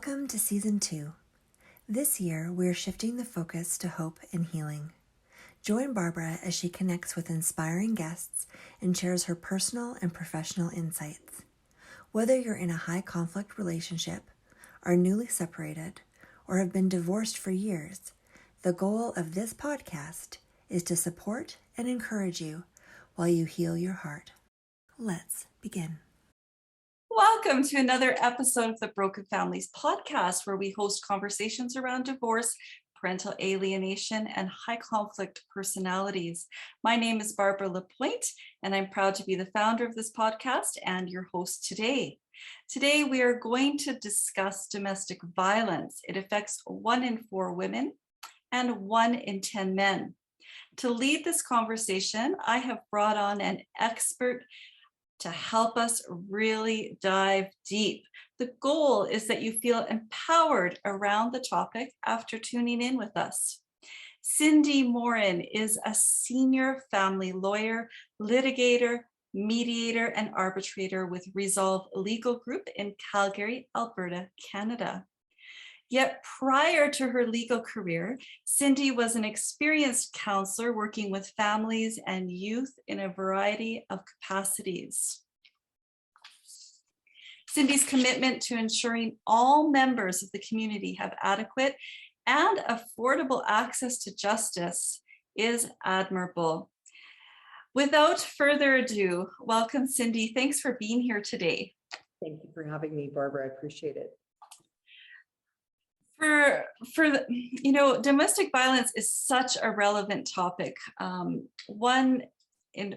Welcome to Season 2. This year, we're shifting the focus to hope and healing. Join Barbara as she connects with inspiring guests and shares her personal and professional insights. Whether you're in a high-conflict relationship, are newly separated, or have been divorced for years, the goal of this podcast is to support and encourage you while you heal your heart. Let's begin. Welcome to another episode of the Broken Families podcast, where we host conversations around divorce, parental alienation, and high conflict personalities. My name is Barbara Lapointe, and I'm proud to be the founder of this podcast and your host today. Today, we are going to discuss domestic violence. It affects 1 in 4 women and 1 in 10 men. To lead this conversation, I have brought on an expert to help us really dive deep. The goal is that you feel empowered around the topic after tuning in with us. Cyndy Morin is a senior family lawyer, litigator, mediator, and arbitrator with Resolve Legal Group in Calgary, Alberta, Canada. Yet prior to her legal career, Cyndy was an experienced counselor working with families and youth in a variety of capacities. Cyndy's commitment to ensuring all members of the community have adequate and affordable access to justice is admirable. Without further ado, welcome, Cyndy. Thanks for being here today. Thank you for having me, Barbara. I appreciate it. Domestic violence is such a relevant topic. 1 in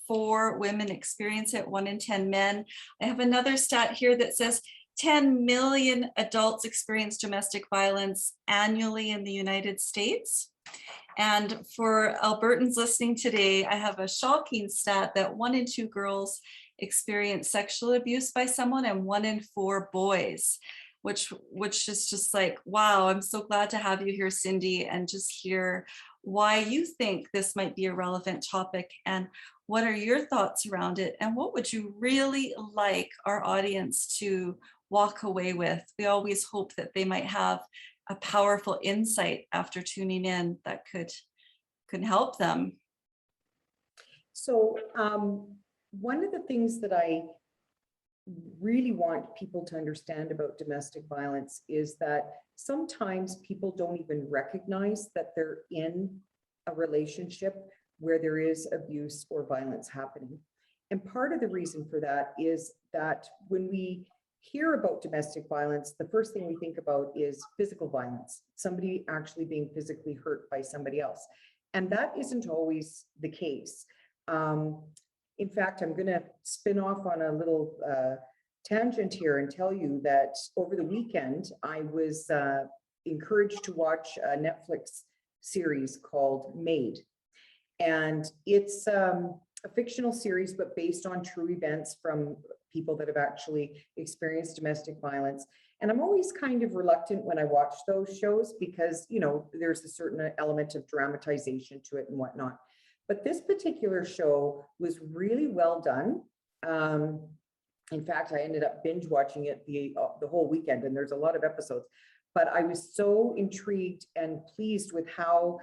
4 women experience it, 1 in 10 men. I have another stat here that says 10 million adults experience domestic violence annually in the United States. And for Albertans listening today, I have a shocking stat that 1 in 2 girls experience sexual abuse by someone and 1 in 4 boys. Which is just like, wow, I'm so glad to have you here, Cyndy, and just hear why you think this might be a relevant topic and what are your thoughts around it and what would you really like our audience to walk away with. We always hope that they might have a powerful insight after tuning in that could help them. So one of the things that I really want people to understand about domestic violence is that sometimes people don't even recognize that they're in a relationship where there is abuse or violence happening. And part of the reason for that is that when we hear about domestic violence, the first thing we think about is physical violence, somebody actually being physically hurt by somebody else. And that isn't always the case. In fact, I'm going to spin off on a little tangent here and tell you that over the weekend, I was encouraged to watch a Netflix series called Made. And it's a fictional series, but based on true events from people that have actually experienced domestic violence. And I'm always kind of reluctant when I watch those shows because, there's a certain element of dramatization to it and whatnot. But this particular show was really well done. In fact, I ended up binge watching it the whole weekend, and there's a lot of episodes. But I was so intrigued and pleased with how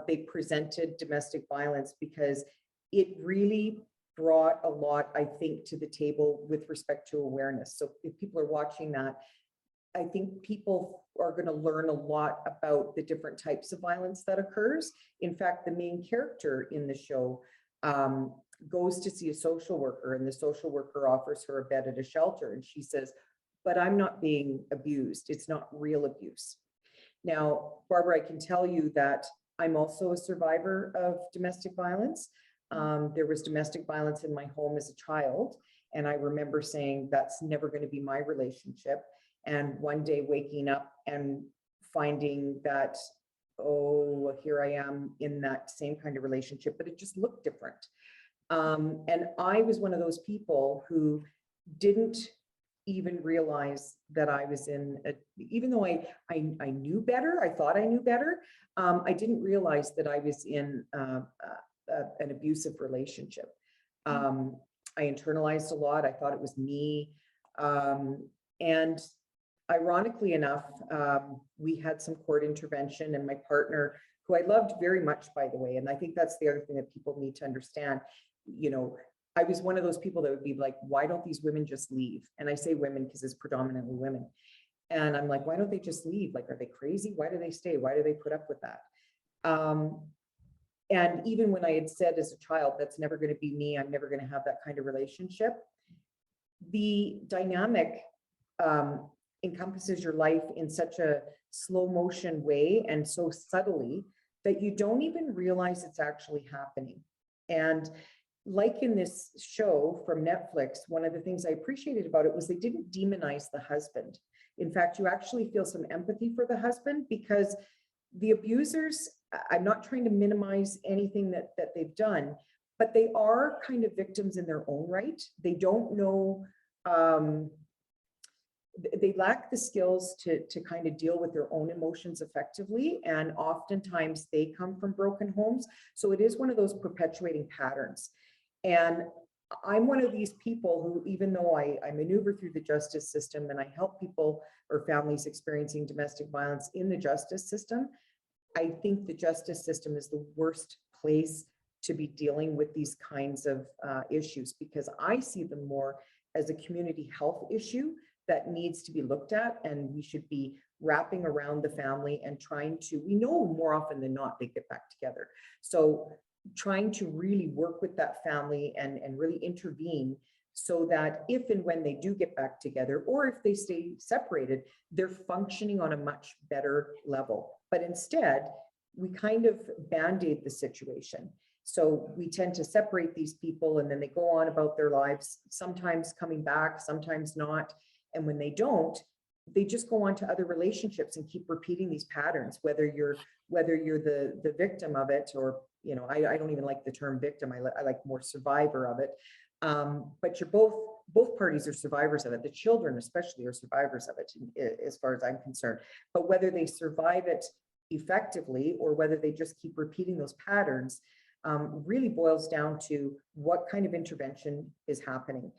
they presented domestic violence because it really brought a lot, I think, to the table with respect to awareness. So if people are watching that, I think people are going to learn a lot about the different types of violence that occurs. In fact, the main character in the show goes to see a social worker, and the social worker offers her a bed at a shelter. And she says, but I'm not being abused. It's not real abuse. Now, Barbara, I can tell you that I'm also a survivor of domestic violence. There was domestic violence in my home as a child. And I remember saying, that's never going to be my relationship. And one day waking up and finding that, oh, here I am in that same kind of relationship, but it just looked different. And I was one of those people who didn't even realize that I was even though I knew better, I thought I knew better, I didn't realize that I was in an abusive relationship. I internalized a lot. I thought it was me. And ironically enough, we had some court intervention, and my partner, who I loved very much, by the way, and I think that's the other thing that people need to understand, you know, I was one of those people that would be like, why don't these women just leave? And I say women because it's predominantly women. And I'm like, why don't they just leave? Like, are they crazy? Why do they stay? Why do they put up with that? And even when I had said as a child, that's never going to be me, I'm never going to have that kind of relationship, the dynamic encompasses your life in such a slow motion way and so subtly that you don't even realize it's actually happening. And like in this show from Netflix, one of the things I appreciated about it was they didn't demonize the husband. In fact, you actually feel some empathy for the husband, because the abusers, I'm not trying to minimize anything that they've done, but they are kind of victims in their own right. They don't know, they lack the skills to kind of deal with their own emotions effectively. And oftentimes they come from broken homes. So it is one of those perpetuating patterns. And I'm one of these people who, even though I maneuver through the justice system and I help people or families experiencing domestic violence in the justice system, I think the justice system is the worst place to be dealing with these kinds of issues, because I see them more as a community health issue that needs to be looked at, and we should be wrapping around the family and trying to, we know more often than not they get back together. So trying to really work with that family and really intervene so that if and when they do get back together, or if they stay separated, they're functioning on a much better level. But instead, we kind of band-aid the situation. So we tend to separate these people and then they go on about their lives, sometimes coming back, sometimes not. And when they don't, they just go on to other relationships and keep repeating these patterns, whether you're the victim of it, or, you know, I don't even like the term victim. I like more survivor of it. But you're both parties are survivors of it. The children especially are survivors of it, as far as I'm concerned. But whether they survive it effectively or whether they just keep repeating those patterns really boils down to what kind of intervention is happening.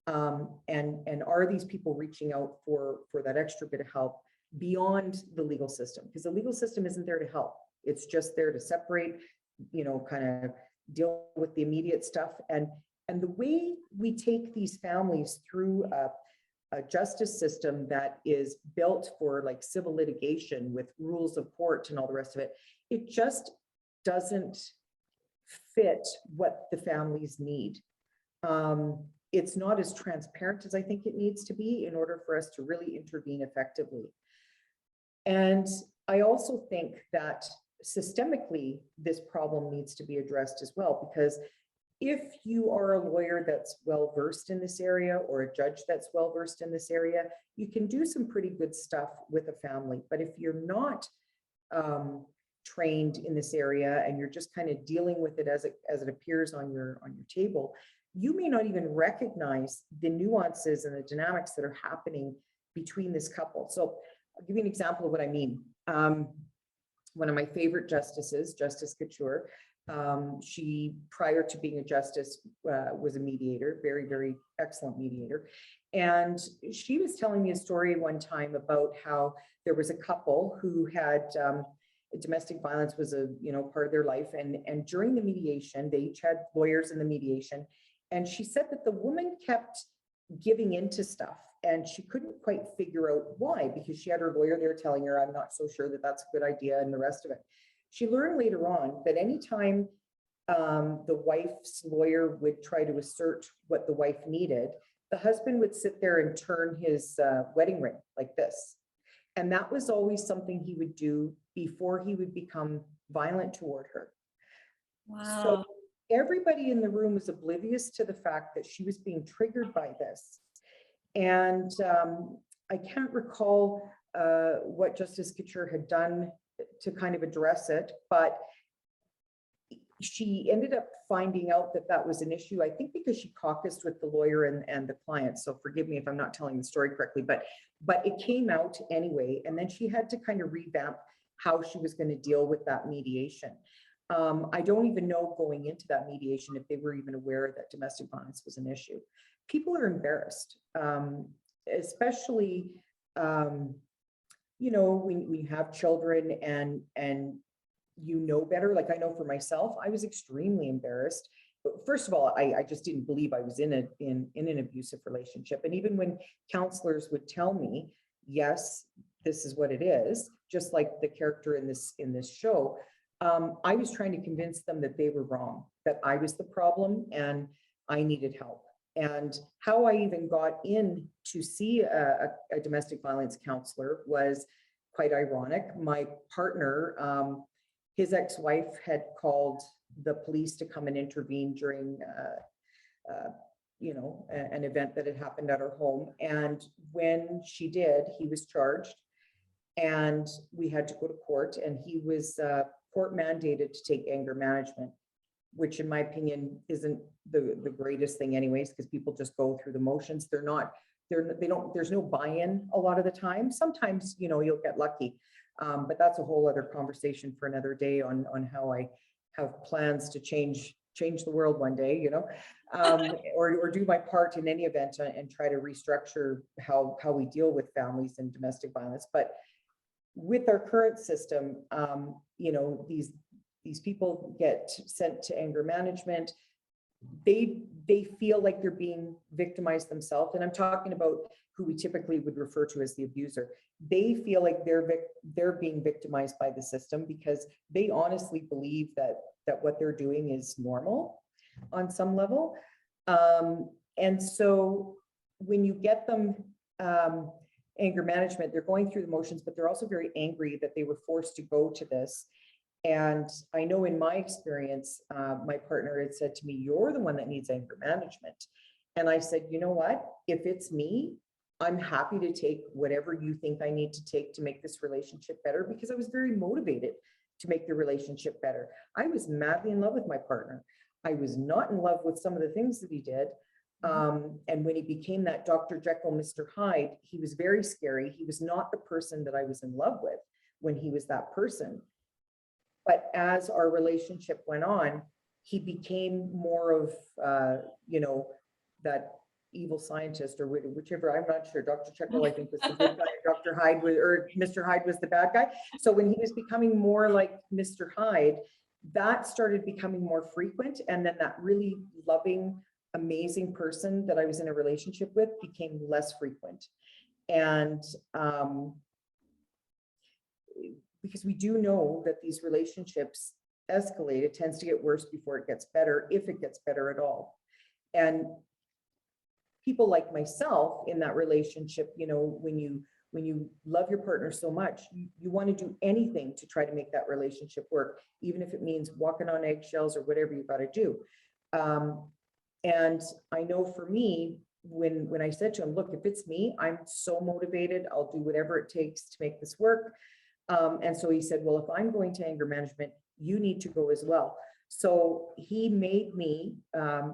And are these people reaching out for that extra bit of help beyond the legal system? Because the legal system isn't there to help. It's just there to separate, you know, kind of deal with the immediate stuff. And the way we take these families through a justice system that is built for like civil litigation with rules of court and all the rest of it, it just doesn't fit what the families need. It's not as transparent as I think it needs to be in order for us to really intervene effectively. And I also think that systemically, this problem needs to be addressed as well, because if you are a lawyer that's well-versed in this area or a judge that's well-versed in this area, you can do some pretty good stuff with a family. But if you're not trained in this area and you're just kind of dealing with it as it appears on your table, you may not even recognize the nuances and the dynamics that are happening between this couple. So I'll give you an example of what I mean. One of my favorite justices, Justice Couture, she, prior to being a justice, was a mediator, very, very excellent mediator. And she was telling me a story one time about how there was a couple who had domestic violence was a part of their life. And during the mediation, they each had lawyers in the mediation. And she said that the woman kept giving into stuff and she couldn't quite figure out why, because she had her lawyer there telling her, I'm not so sure that that's a good idea, and the rest of it. She learned later on that anytime the wife's lawyer would try to assert what the wife needed, the husband would sit there and turn his wedding ring like this. And that was always something he would do before he would become violent toward her. Wow. So everybody in the room was oblivious to the fact that she was being triggered by this. And I can't recall what Justice Couture had done to kind of address it, but she ended up finding out that that was an issue, I think because she caucused with the lawyer and the client. So forgive me if I'm not telling the story correctly, but it came out anyway. And then she had to kind of revamp how she was going to deal with that mediation. I don't even know going into that mediation if they were even aware that domestic violence was an issue. People are embarrassed, especially you know, when you have children and you know better, like I know for myself, I was extremely embarrassed. But first of all, I just didn't believe I was in an abusive relationship. And even when counselors would tell me, yes, this is what it is, just like the character in this show, I was trying to convince them that they were wrong, that I was the problem and I needed help. And how I even got in to see a domestic violence counselor was quite ironic. My partner, his ex-wife had called the police to come and intervene during, you know, an event that had happened at her home. And when she did, he was charged and we had to go to court, and he was court mandated to take anger management, which in my opinion isn't the greatest thing anyways, because people just go through the motions. They don't, there's no buy-in a lot of the time. Sometimes, you know, you'll get lucky. But that's a whole other conversation for another day on how I have plans to change the world one day, you know, or do my part in any event and try to restructure how we deal with families and domestic violence. But with our current system, you know, these people get sent to anger management. They feel like they're being victimized themselves. And I'm talking about who we typically would refer to as the abuser. They feel like they're being victimized by the system because they honestly believe that what they're doing is normal on some level. And so when you get them anger management, they're going through the motions, but they're also very angry that they were forced to go to this. And I know in my experience, my partner had said to me, "You're the one that needs anger management." And I said, "You know what? If it's me, I'm happy to take whatever you think I need to take to make this relationship better," because I was very motivated to make the relationship better. I was madly in love with my partner. I was not in love with some of the things that he did. And when he became that Dr. Jekyll, Mr. Hyde, he was very scary. He was not the person that I was in love with when he was that person. But as our relationship went on, he became more of, you know, that evil scientist or whichever, I'm not sure. Dr. Jekyll, I think, was the good guy. Dr. Hyde was, or Mr. Hyde was the bad guy. So when he was becoming more like Mr. Hyde, that started becoming more frequent. And then that really loving, amazing person that I was in a relationship with became less frequent. And because we do know that these relationships escalate, it tends to get worse before it gets better, if it gets better at all. And people like myself in that relationship, you know, when you love your partner so much, you want to do anything to try to make that relationship work, even if it means walking on eggshells or whatever you got to do. And I know for me, when I said to him, "Look, if it's me, I'm so motivated, I'll do whatever it takes to make this work." And so he said, "Well, if I'm going to anger management, you need to go as well." So he made me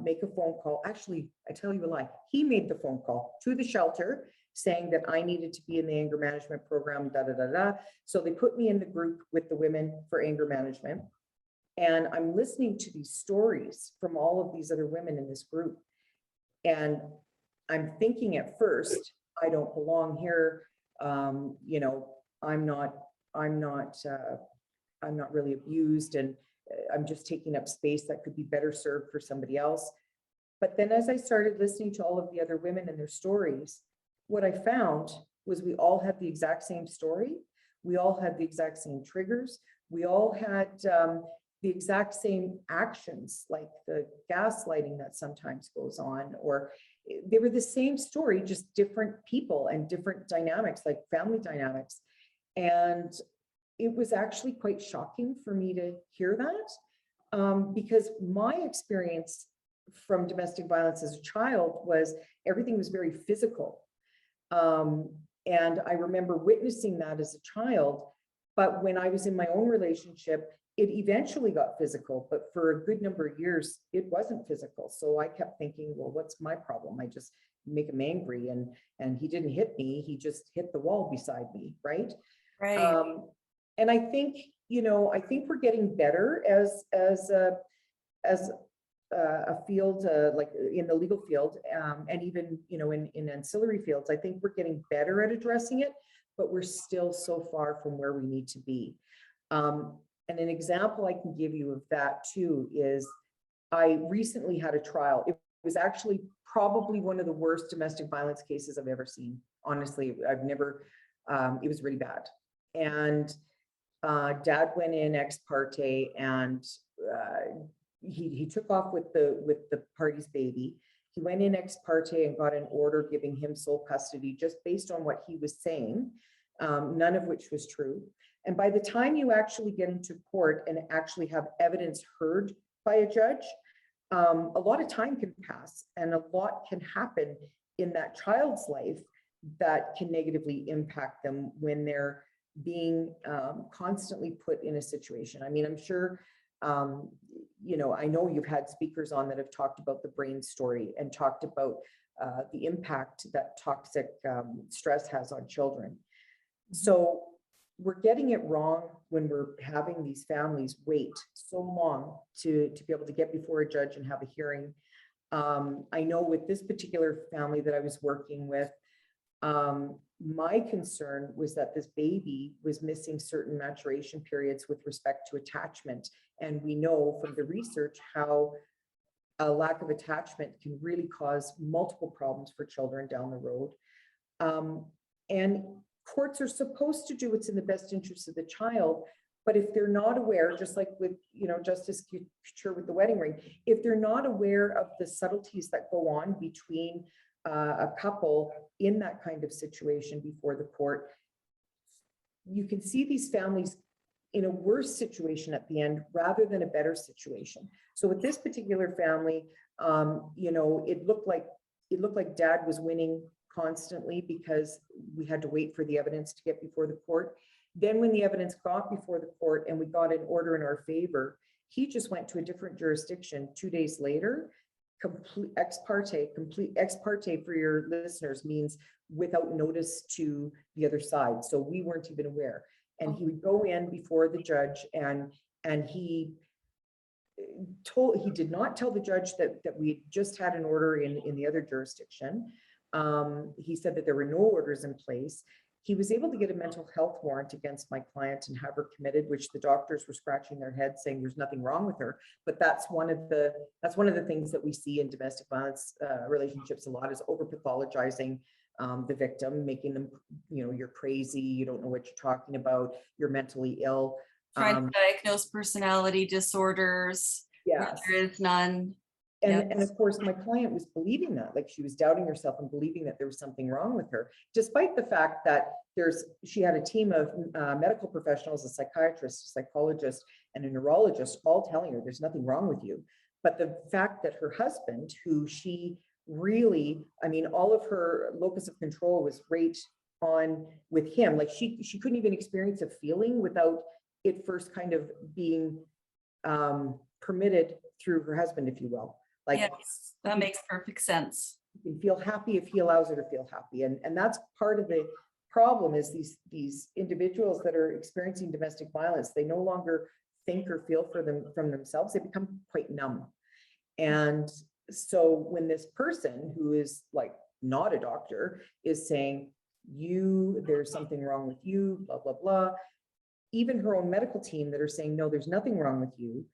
make a phone call. Actually, I tell you a lie. He made the phone call to the shelter saying that I needed to be in the anger management program, da, da, da, da. So they put me in the group with the women for anger management. And I'm listening to these stories from all of these other women in this group. And I'm thinking at first, I don't belong here. You know, I'm not really abused, and I'm just taking up space that could be better served for somebody else. But then as I started listening to all of the other women and their stories, what I found was we all had the exact same story. We all had the exact same triggers. We all had the exact same actions, like the gaslighting that sometimes goes on, or they were the same story, just different people and different dynamics, like family dynamics. And it was actually quite shocking for me to hear that, because my experience from domestic violence as a child was everything was very physical. And I remember witnessing that as a child, but when I was in my own relationship, it eventually got physical, but for a good number of years, it wasn't physical. So I kept thinking, well, what's my problem? I just make him angry, and he didn't hit me, he just hit the wall beside me, right? Right. And I think, you know, I think we're getting better as a field like in the legal field, and even, you know, in ancillary fields, I think we're getting better at addressing it, but we're still so far from where we need to be. And an example I can give you of that too is I recently had a trial. It was actually probably one of the worst domestic violence cases I've ever seen. Honestly, I've never, it was really bad. And dad went in ex parte, and he took off with the party's baby. He went in ex parte and got an order giving him sole custody just based on what he was saying, none of which was true. And by the time you actually get into court and actually have evidence heard by a judge, a lot of time can pass and a lot can happen in that child's life that can negatively impact them when they're being constantly put in a situation. I mean, I'm sure, you know, I know you've had speakers on that have talked about the brain story and talked about the impact that toxic stress has on children. So we're getting it wrong when we're having these families wait so long to be able to get before a judge and have a hearing. I know with this particular family that I was working with, my concern was that this baby was missing certain maturation periods with respect to attachment. And we know from the research how a lack of attachment can really cause multiple problems for children down the road. And courts are supposed to do what's in the best interest of the child, but if they're not aware, just like with, you know, Justice Couture with the wedding ring, if they're not aware of the subtleties that go on between a couple in that kind of situation before the court, you can see these families in a worse situation at the end rather than a better situation. So with this particular family, you know, it looked like dad was winning constantly because we had to wait for the evidence to get before the court. Then when the evidence got before the court and we got an order in our favor, he just went to a different jurisdiction 2 days later. Complete ex parte for your listeners means without notice to the other side. So we weren't even aware. And he would go in before the judge and he did not tell the judge that we just had an order in the other jurisdiction. He said that there were no orders in place. He was able to get a mental health warrant against my client and have her committed, which the doctors were scratching their heads saying there's nothing wrong with her. But that's one of the things that we see in domestic violence relationships a lot, is over pathologizing the victim, making them, you know, you're crazy, you don't know what you're talking about, you're mentally ill. Trying to diagnose personality disorders. Yes. There is none. And of course, my client was believing that, like she was doubting herself and believing that there was something wrong with her, despite the fact that she had a team of medical professionals, a psychiatrist, a psychologist, and a neurologist, all telling her there's nothing wrong with you. But the fact that her husband, who she really, I mean, all of her locus of control was right on with him. Like she couldn't even experience a feeling without it first kind of being permitted through her husband, if you will. Like, yes, that makes perfect sense. You can feel happy if he allows her to feel happy. And that's part of the problem, is these individuals that are experiencing domestic violence, they no longer think or feel from themselves. They become quite numb. And so when this person who is like not a doctor is saying, there's something wrong with you, blah, blah, blah, even her own medical team that are saying, no, there's nothing wrong with you.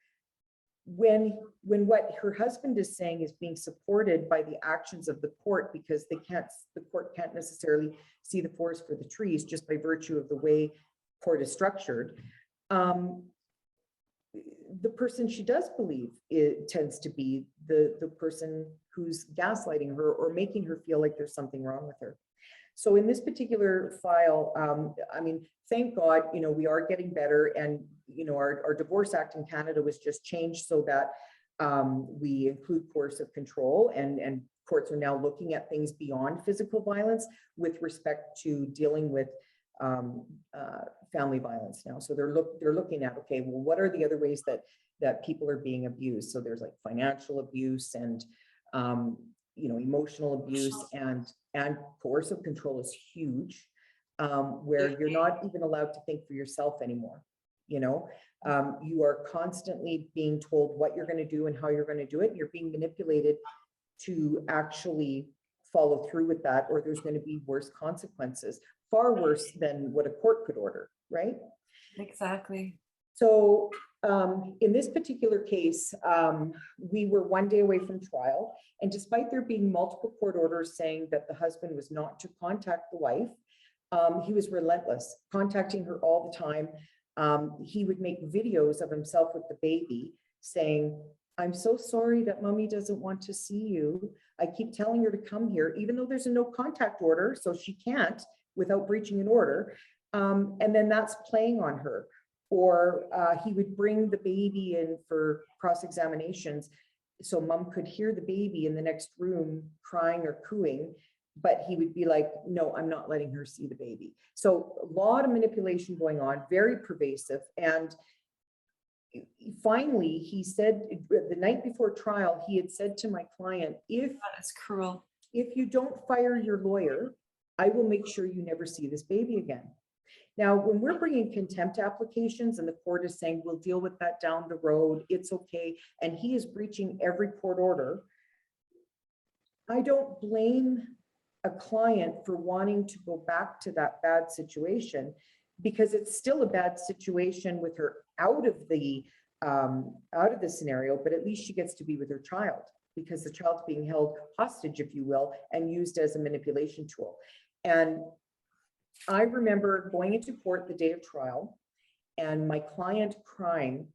When what her husband is saying is being supported by the actions of the court, because the court can't necessarily see the forest for the trees just by virtue of the way court is structured. The person she does believe it tends to be the person who's gaslighting her or making her feel like there's something wrong with her. So in this particular file, I mean, thank God, you know, we are getting better, and, you know, our Divorce Act in Canada was just changed so that we include coercive control, and courts are now looking at things beyond physical violence with respect to dealing with family violence now. So they're looking at, okay, well, what are the other ways that people are being abused? So there's like financial abuse and you know, emotional abuse, and coercive control is huge, where you're not even allowed to think for yourself anymore. You are constantly being told what you're going to do and how you're going to do it. You're being manipulated to actually follow through with that, or there's going to be worse consequences, far worse than what a court could order, right? Exactly. So in this particular case, we were one day away from trial, and despite there being multiple court orders saying that the husband was not to contact the wife, he was relentless, contacting her all the time. He would make videos of himself with the baby saying, "I'm so sorry that mommy doesn't want to see you. I keep telling her to come here, even though there's a no contact order, so she can't without breaching an order." And then that's playing on her. Or he would bring the baby in for cross-examinations so mom could hear the baby in the next room crying or cooing, but he would be like, "No, I'm not letting her see the baby." So a lot of manipulation going on, very pervasive. And finally, he said the night before trial, he had said to my client, That is cruel. if you don't fire your lawyer, I will make sure you never see this baby again. Now, when we're bringing contempt applications and the court is saying, we'll deal with that down the road, it's okay, and he is breaching every court order, I don't blame a client for wanting to go back to that bad situation, because it's still a bad situation with her out of the scenario, but at least she gets to be with her child, because the child's being held hostage, if you will, and used as a manipulation tool. And I remember going into court the day of trial and my client crying,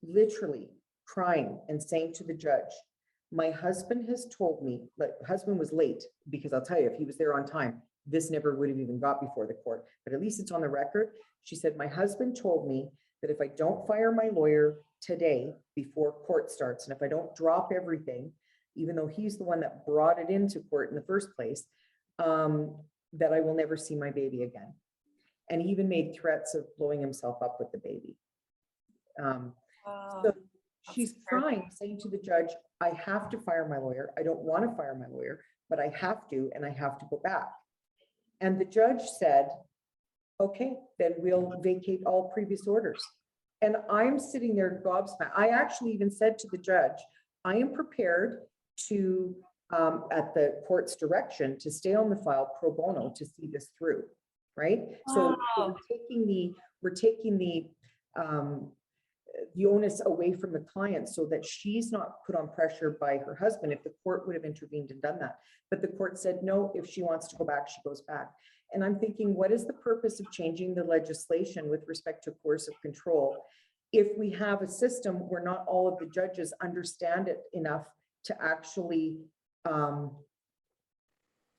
literally crying, and saying to the judge, "My husband has told me," but husband was late, because I'll tell you, if he was there on time, this never would have even got before the court, but at least it's on the record. She said, "My husband told me that if I don't fire my lawyer today before court starts, and if I don't drop everything, even though he's the one that brought it into court in the first place, that I will never see my baby again." And he even made threats of blowing himself up with the baby. So she's crying, saying to the judge, "I have to fire my lawyer. I don't want to fire my lawyer, but I have to, and I have to go back." And the judge said, "Okay, then we'll vacate all previous orders." And I'm sitting there gobsmacked. I actually even said to the judge, "I am prepared to, at the court's direction, to stay on the file pro bono to see this through," right? So we're taking the onus away from the client so that she's not put on pressure by her husband, if the court would have intervened and done that. But the court said, no, if she wants to go back, she goes back. And I'm thinking, what is the purpose of changing the legislation with respect to coercive control if we have a system where not all of the judges understand it enough to actually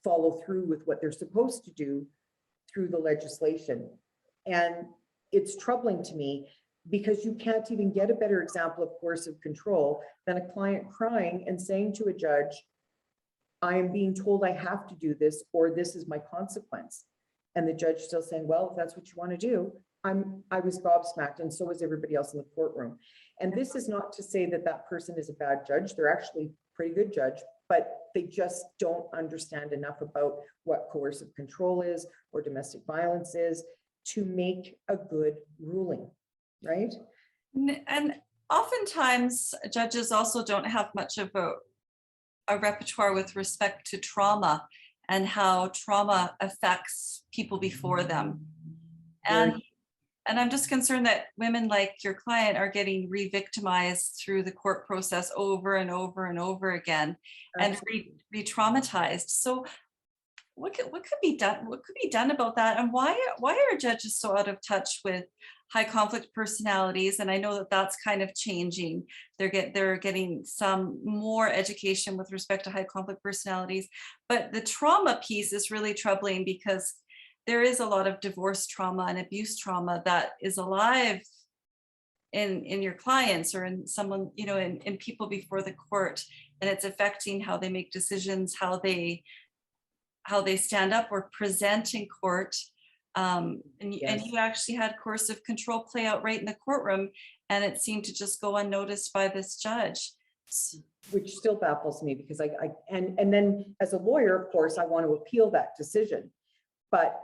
follow through with what they're supposed to do through the legislation? And it's troubling to me, because you can't even get a better example of coercive control than a client crying and saying to a judge, "I am being told I have to do this, or this is my consequence." And the judge still saying, "Well, if that's what you want to do." I was gobsmacked, and so was everybody else in the courtroom. And this is not to say that that person is a bad judge. They're actually a pretty good judge, but they just don't understand enough about what coercive control is or domestic violence is to make a good ruling, right? And oftentimes judges also don't have much of a repertoire with respect to trauma and how trauma affects people before them. And I'm just concerned that women like your client are getting re-victimized through the court process over and over and over again, and re-traumatized. So what could be done? What could be done about that? And why are judges so out of touch with high conflict personalities? And I know that that's kind of changing. They're getting some more education with respect to high conflict personalities, but the trauma piece is really troubling, because there is a lot of divorce trauma and abuse trauma that is alive in your clients or in someone, in people before the court, and it's affecting how they make decisions, how they stand up or present in court. And you actually had coercive control play out right in the courtroom, and it seemed to just go unnoticed by this judge. Which still baffles me, because and then as a lawyer, of course, I want to appeal that decision. But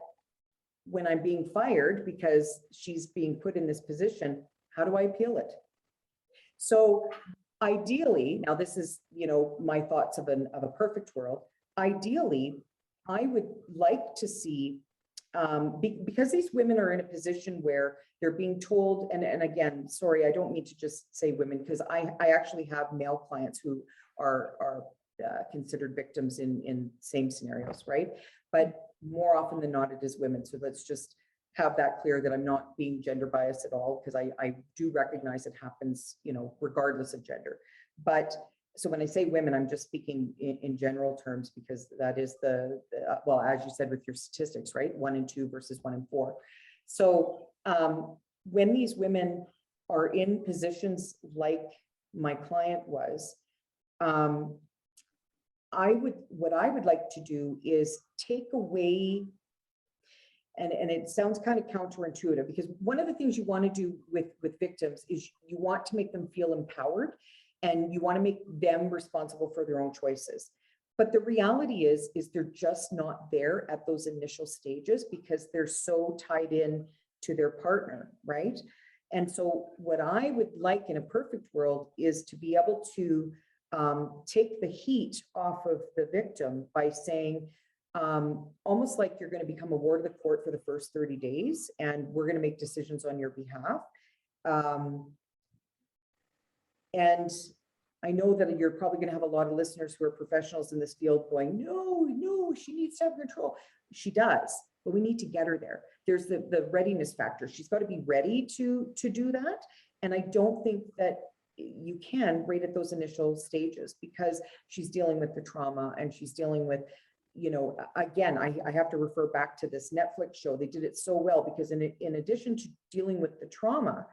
when I'm being fired because she's being put in this position, how do I appeal it? So ideally, now this is, my thoughts of a perfect world. Ideally, I would like to see, because these women are in a position where they're being told, and again, sorry, I don't mean to just say women, because I actually have male clients who are considered victims in same scenarios, right? But more often than not, it is women. So let's just have that clear, that I'm not being gender biased at all, because I do recognize it happens, regardless of gender. But so when I say women, I'm just speaking in general terms, because that is well, as you said with your statistics, right? 1 in 2 versus 1 in 4. So when these women are in positions like my client was, what I would like to do is take away, and it sounds kind of counterintuitive, because one of the things you want to do with victims is you want to make them feel empowered, and you want to make them responsible for their own choices. But the reality is they're just not there at those initial stages, because they're so tied in to their partner, right? And so what I would like in a perfect world is to be able to take the heat off of the victim by saying, almost like you're going to become a ward of the court for the first 30 days, and we're going to make decisions on your behalf. And I know that you're probably going to have a lot of listeners who are professionals in this field going, no, she needs to have control. She does, but we need to get her there. There's the readiness factor. She's got to be ready to do that. And I don't think that you can right at those initial stages, because she's dealing with the trauma, and she's dealing with, again, I have to refer back to this Netflix show. They did it so well, because in addition to dealing with the trauma,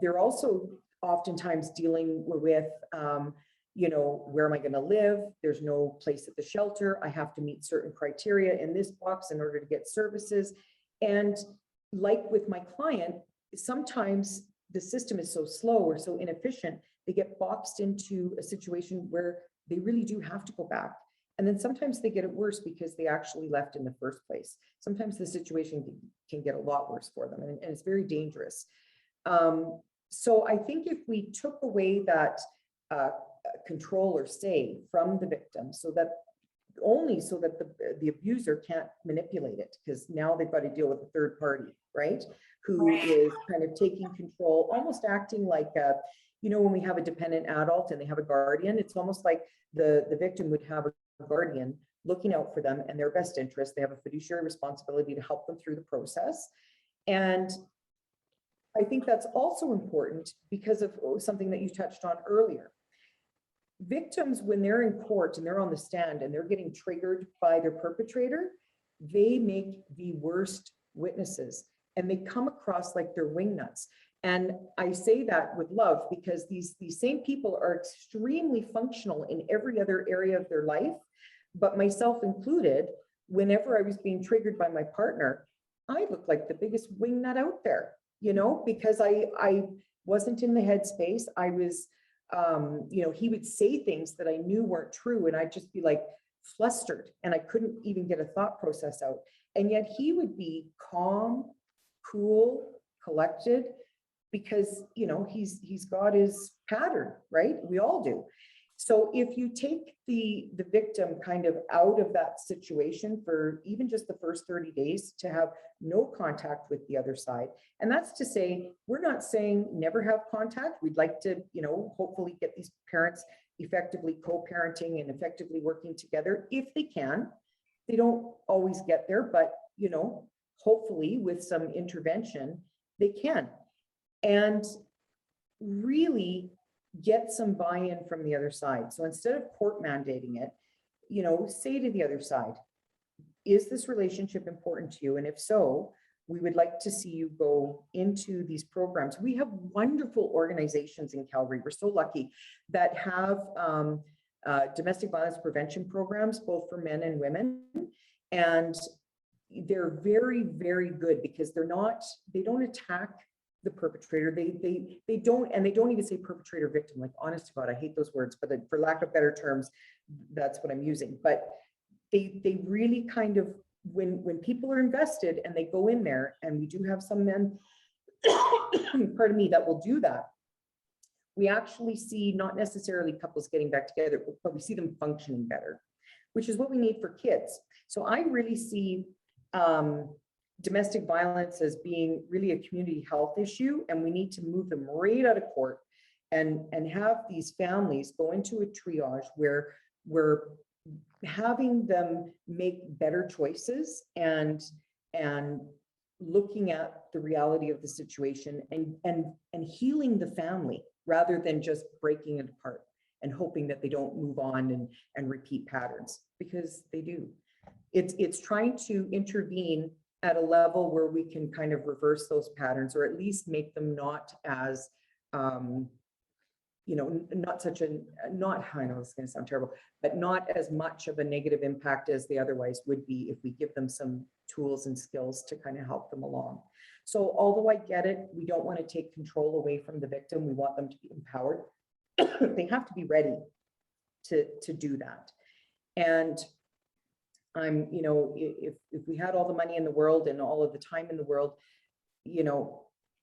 they're also oftentimes dealing with, where am I going to live? There's no place at the shelter. I have to meet certain criteria in this box in order to get services. And like with my client, sometimes the system is so slow or so inefficient, they get boxed into a situation where they really do have to go back. And then sometimes they get it worse because they actually left in the first place. Sometimes the situation can get a lot worse for them, and it's very dangerous. So I think if we took away that control or say from the victim, so that the abuser can't manipulate it, because now they've got to deal with a third party, right? Who is kind of taking control, almost acting like when we have a dependent adult and they have a guardian, it's almost like the victim would have a guardian looking out for them and their best interest. They have a fiduciary responsibility to help them through the process. And I think that's also important because of something that you touched on earlier. Victims, when they're in court and they're on the stand and they're getting triggered by their perpetrator, they make the worst witnesses, and they come across like they're wingnuts. And I say that with love, because these same people are extremely functional in every other area of their life, but myself included. Whenever I was being triggered by my partner, I looked like the biggest wingnut out there, because I wasn't in the headspace. I was, he would say things that I knew weren't true, and I'd just be like flustered, and I couldn't even get a thought process out. And yet he would be calm, cool, collected, because he's got his pattern, right? We all do. So if you take the victim kind of out of that situation for even just the first 30 days, to have no contact with the other side, and that's to say, we're not saying never have contact. We'd like to, hopefully get these parents effectively co-parenting and effectively working together if they can. They don't always get there, but hopefully with some intervention, they can. And really get some buy-in from the other side. So instead of court mandating it, say to the other side, is this relationship important to you? And if so, we would like to see you go into these programs. We have wonderful organizations in Calgary. We're so lucky that have domestic violence prevention programs, both for men and women. And they're very, very good, because they don't attack the perpetrator. They don't even say perpetrator victim. Like, honest to God, I hate those words, but for lack of better terms, that's what I'm using. But they really kind of when people are invested and they go in there, and we do have some men, pardon me, that will do that, we actually see not necessarily couples getting back together, but we see them functioning better, which is what we need for kids. So I really see domestic violence as being really a community health issue, and we need to move them right out of court and have these families go into a triage where we're having them make better choices and looking at the reality of the situation and healing the family rather than just breaking it apart and hoping that they don't move on and repeat patterns, because they do. It's trying to intervene at a level where we can kind of reverse those patterns, or at least make them not as not such a, not, I know it's going to sound terrible, but not as much of a negative impact as they otherwise would be if we give them some tools and skills to kind of help them along. So although I get it, we don't want to take control away from the victim. We want them to be empowered. They have to be ready to do that. And I'm, if we had all the money in the world and all of the time in the world,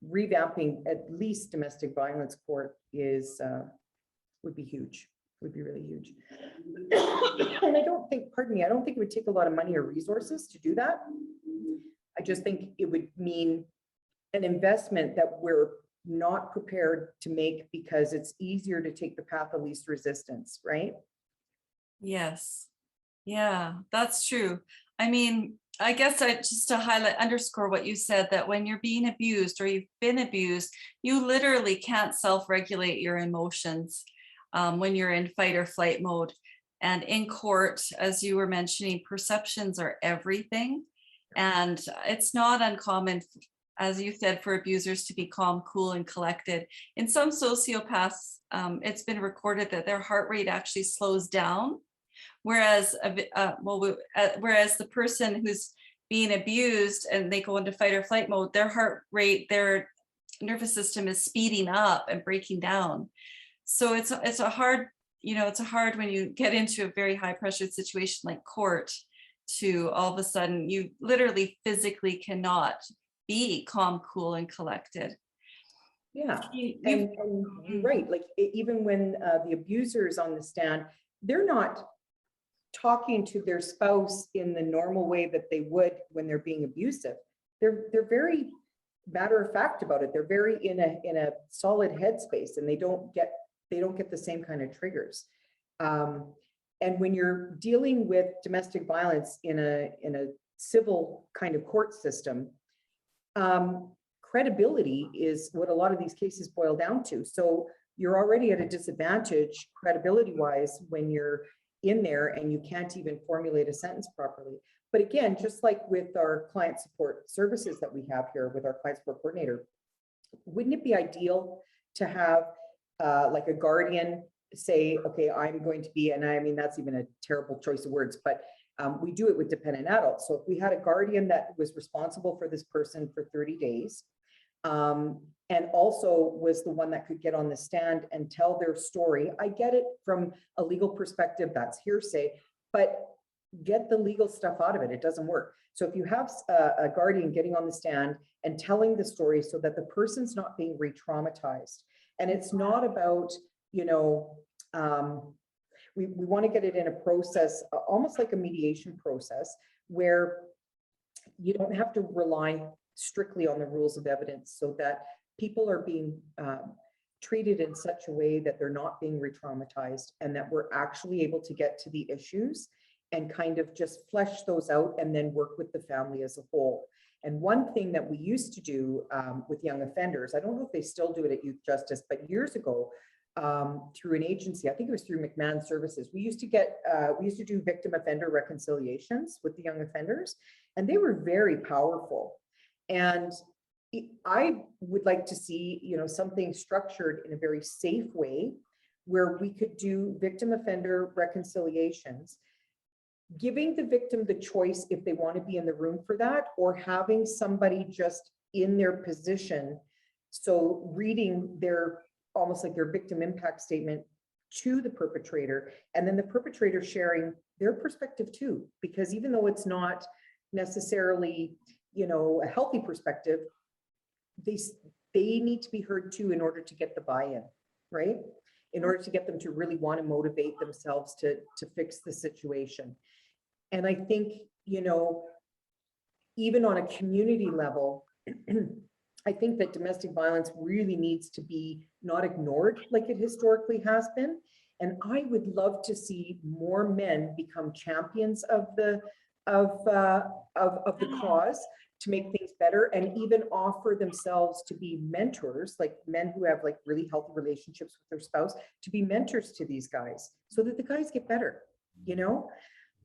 revamping at least domestic violence court is would be huge, would be really huge. And I don't think it would take a lot of money or resources to do that. I just think it would mean an investment that we're not prepared to make, because it's easier to take the path of least resistance, right? Yes. Yeah, that's true. I mean, I guess just to underscore what you said, that when you're being abused or you've been abused, you literally can't self-regulate your emotions when you're in fight or flight mode. And in court, as you were mentioning, perceptions are everything. And it's not uncommon, as you said, for abusers to be calm, cool, and collected. In some sociopaths, it's been recorded that their heart rate actually slows down. Whereas the person who's being abused and they go into fight or flight mode, their heart rate, their nervous system is speeding up and breaking down. So it's a hard when you get into a very high pressure situation like court, to all of a sudden you literally physically cannot be calm, cool, and collected. Yeah, and you're right. Like even when the abuser is on the stand, they're not talking to their spouse in the normal way that they would when they're being abusive. They're very matter of fact about it. They're very in a solid headspace, and they don't get the same kind of triggers. And when you're dealing with domestic violence in a civil kind of court system, credibility is what a lot of these cases boil down to. So you're already at a disadvantage credibility-wise when you're in there and you can't even formulate a sentence properly. But again, just like with our client support services that we have here with our client support coordinator, wouldn't it be ideal to have like a guardian say, okay, I'm going to be, and I mean, that's even a terrible choice of words, but we do it with dependent adults. So if we had a guardian that was responsible for this person for 30 days, and also was the one that could get on the stand and tell their story. I get it from a legal perspective, that's hearsay, but get the legal stuff out of it. It doesn't work. So if you have a guardian getting on the stand and telling the story so that the person's not being re-traumatized, and it's not about, we want to get it in a process, almost like a mediation process, where you don't have to rely strictly on the rules of evidence, so that people are being treated in such a way that they're not being re-traumatized, and that we're actually able to get to the issues and kind of just flesh those out and then work with the family as a whole. And one thing that we used to do with young offenders, I don't know if they still do it at Youth Justice, but years ago, through an agency, I think it was through McMahon Services, we used to do victim offender reconciliations with the young offenders, and they were very powerful. And I would like to see, something structured in a very safe way where we could do victim offender reconciliations, giving the victim the choice if they want to be in the room for that, or having somebody just in their position. So reading their, almost like their victim impact statement to the perpetrator, and then the perpetrator sharing their perspective too, because even though it's not necessarily, you know, a healthy perspective, they need to be heard too in order to get the buy-in, right? In order to get them to really want to motivate themselves to fix the situation. And I think, you know, even on a community level, I think that domestic violence really needs to be not ignored like it historically has been. And I would love to see more men become champions of the cause to make things better, and even offer themselves to be mentors, like men who have like really healthy relationships with their spouse, to be mentors to these guys so that the guys get better, you know?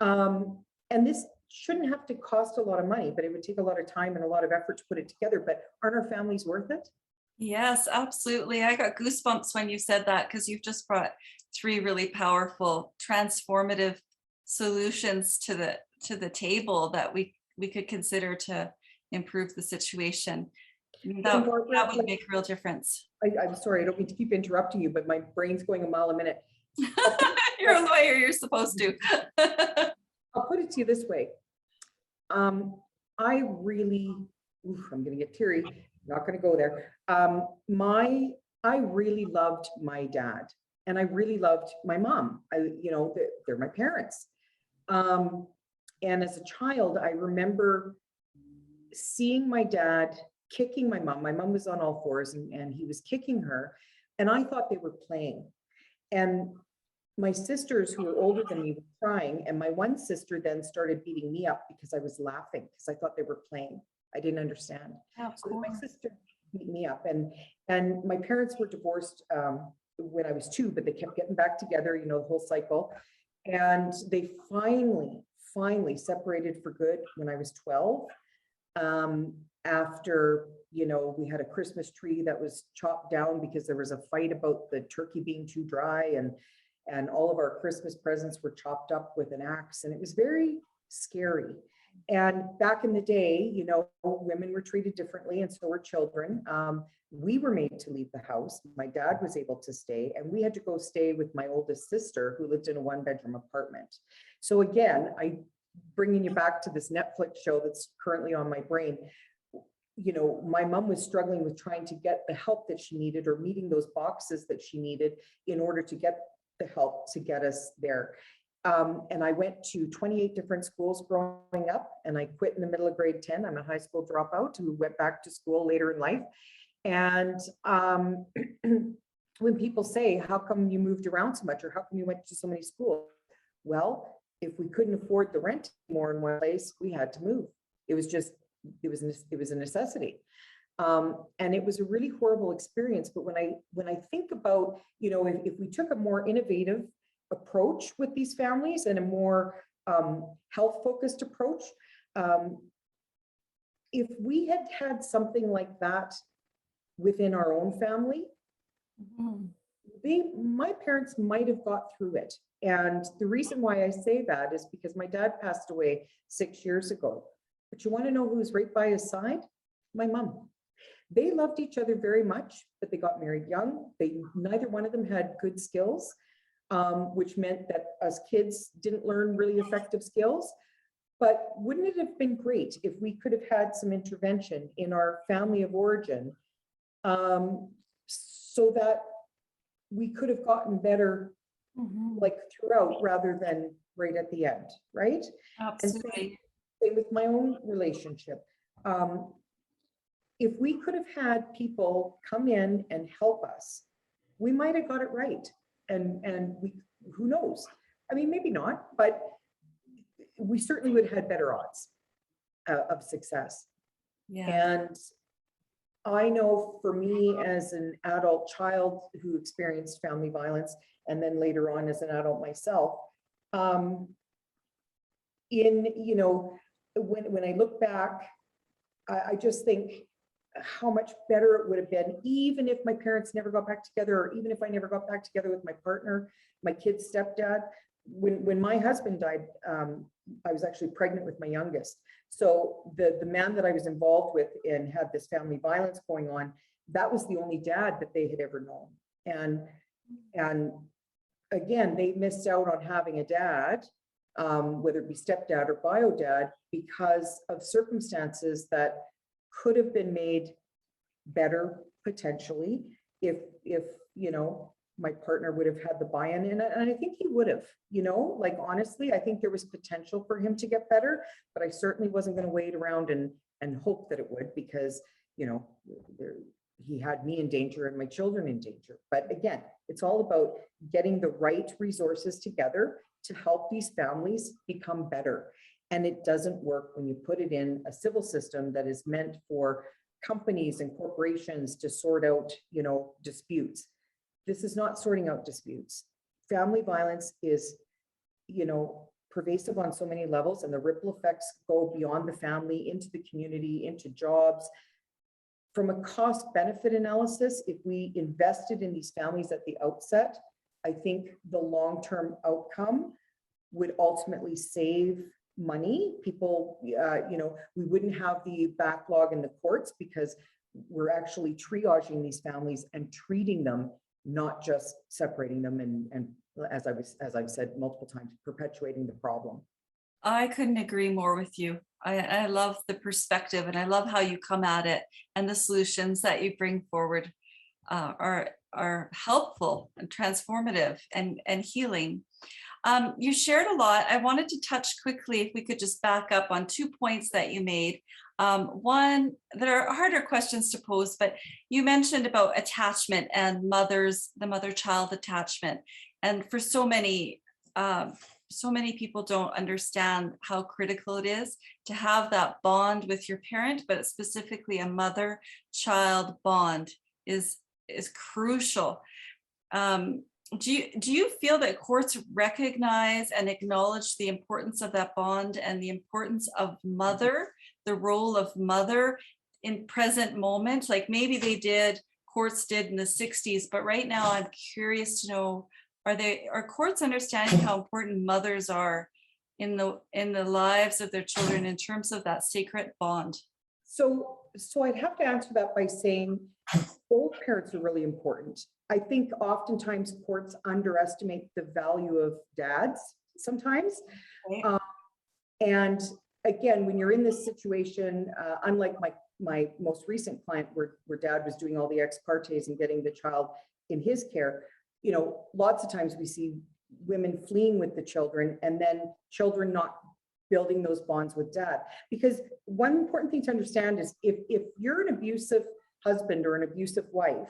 And this shouldn't have to cost a lot of money, but it would take a lot of time and a lot of effort to put it together. But aren't our families worth it? Yes, absolutely. I got goosebumps when you said that, because you've just brought 3 really powerful, transformative solutions to the table that we could consider to improve the situation. That would make a real difference. I'm sorry, I don't mean to keep interrupting you, but my brain's going a mile a minute. You're a lawyer, you're supposed to. I'll put it to you this way. I really, I'm going to get teary, not going to go there. I really loved my dad, and I really loved my mom. You know, they're my parents. And as a child, I remember seeing my dad kicking my mom. My mom was on all fours, and he was kicking her, and I thought they were playing. And my sisters, who were older than me, were crying, and my one sister then started beating me up because I was laughing, because I thought they were playing. I didn't understand. So my sister beat me up, and my parents were divorced when I was 2, but they kept getting back together, you know, the whole cycle. And they finally separated for good when I was 12. After, you know, we had a Christmas tree that was chopped down because there was a fight about the turkey being too dry, and all of our Christmas presents were chopped up with an axe, and it was very scary. And back in the day, you know, women were treated differently, and so were children. We were made to leave the house. My dad was able to stay, and we had to go stay with my oldest sister, who lived in a 1-bedroom apartment. So again, bringing you back to this Netflix show that's currently on my brain. You know, my mom was struggling with trying to get the help that she needed, or meeting those boxes that she needed in order to get the help to get us there. And I went to 28 different schools growing up, and I quit in the middle of grade 10. I'm a high school dropout who went back to school later in life. And when people say, how come you moved around so much, or how come you went to so many schools? Well, if we couldn't afford the rent more in one place, we had to move. It was a necessity. And it was a really horrible experience. But when I think about, you know, if we took a more innovative approach with these families, and a more health-focused approach, if we had had something like that within our own family, my parents might have got through it. And the reason why I say that is because my dad passed away 6 years ago. But you want to know who was right by his side? My mom. They loved each other very much, but they got married young. Neither one of them had good skills, which meant that us kids didn't learn really effective skills. But wouldn't it have been great if we could have had some intervention in our family of origin, so that we could have gotten better, like throughout, rather than right at the end, right? Absolutely. And same with my own relationship. If we could have had people come in and help us, we might have got it right. And who knows? I mean, maybe not, but we certainly would have had better odds of success. Yeah. And I know for me, as an adult child who experienced family violence, and then later on as an adult myself, you know, when I look back, I just think how much better it would have been, even if my parents never got back together, or even if I never got back together with my partner, my kid's stepdad. When my husband died, I was actually pregnant with my youngest. So the man that I was involved with and had this family violence going on, that was the only dad that they had ever known. And again, they missed out on having a dad whether it be stepdad or bio dad, because of circumstances that could have been made better potentially if my partner would have had the buy-in, and I think he would have, like, honestly, I think there was potential for him to get better, but I certainly wasn't going to wait around and hope that it would, because he had me in danger and my children in danger. But again, it's all about getting the right resources together to help these families become better. And it doesn't work when you put it in a civil system that is meant for companies and corporations to sort out, disputes. This is not sorting out disputes. Family violence is, pervasive on so many levels, and the ripple effects go beyond the family into the community, into jobs. From a cost benefit analysis, if we invested in these families at the outset, I think the long-term outcome would ultimately save money. People, we wouldn't have the backlog in the courts, because we're actually triaging these families and treating them, not just separating them and as I've said multiple times, perpetuating the problem. I couldn't agree more with you. I love the perspective, and I love how you come at it, and the solutions that you bring forward are helpful and transformative and healing. You shared a lot. I wanted to touch quickly, if we could just back up on 2 points that you made. One, there are harder questions to pose, but you mentioned about attachment and the mother-child attachment. And for so many people don't understand how critical it is to have that bond with your parent, but specifically a mother-child bond is crucial. Do you feel that courts recognize and acknowledge the importance of that bond and the importance of mother, the role of mother in present moment? Like maybe courts did in the 60s, but right now I'm curious to know, are courts understanding how important mothers are in the lives of their children in terms of that sacred bond? So I'd have to answer that by saying both parents are really important. I think oftentimes courts underestimate the value of dads sometimes. Right. And again, when you're in this situation, unlike my most recent client where dad was doing all the ex partes and getting the child in his care, lots of times we see women fleeing with the children, and then children not building those bonds with dad. Because one important thing to understand is if you're an abusive husband or an abusive wife,